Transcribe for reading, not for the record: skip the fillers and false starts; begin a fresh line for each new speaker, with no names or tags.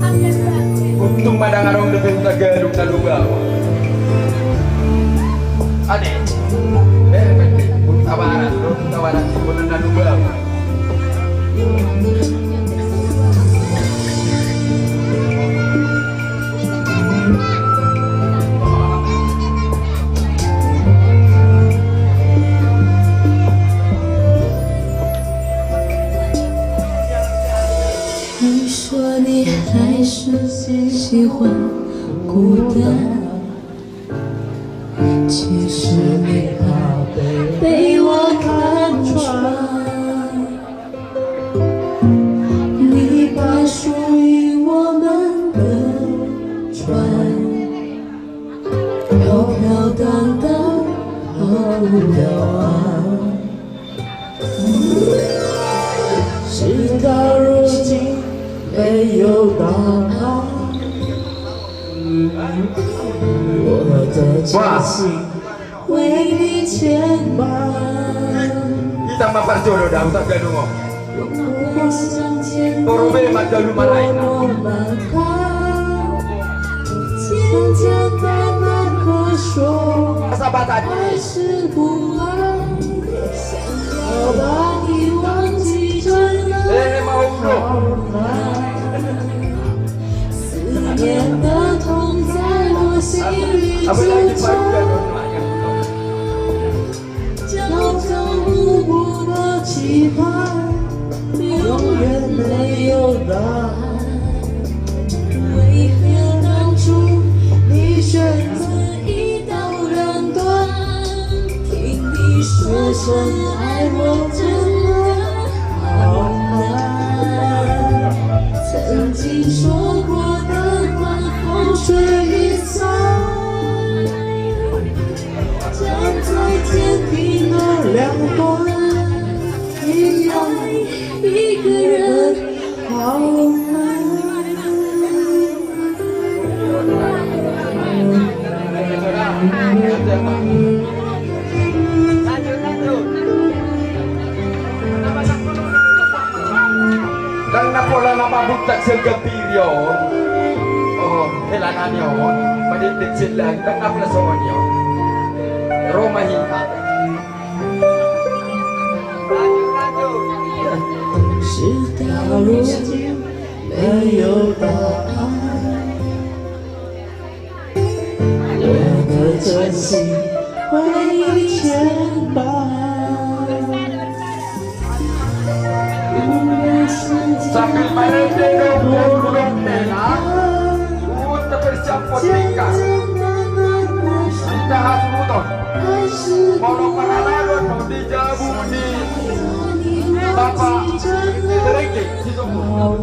Untung madang arong lebih tagalog na lugaw. Ade, pwede, tawaran si puno na lugaw.
你还是喜欢孤单，其实你怕被我看穿，你把属于我们的船飘飘荡荡跑不了岸，事到如今没有答案，我的真心为你牵绊。
Kita maparjodoh dah usah gaduh ngomong.
我想见
Toro be magalu malay na.
我们看，简简单单的说，
Sabat
还
tadi.
是不爱，想要把你忘记真的
mau
好
bro.
难。思念的痛在我心里
Apa lagi
纠
pagi
缠，
gaduh.
朝朝暮暮的期盼，永远没有答案。为何当初你选择一刀两断？听你说声爱我真的好难。曾经说过的话，风吹雨散。站在天平的两端，一样一个人好难。
Dan napola napabutak sa gapiryo. Oh, kailangan niyo. Malitit sila. Dan napola sa niyo. Roma hita.
事到如今没有答案，我的真心为你牵绊。
Sambil menendang burung merah, untuk bersiapot tingkat. Sudah semuton. Mau paralagon mau dijabu di Bapak Terengkik di Sumur.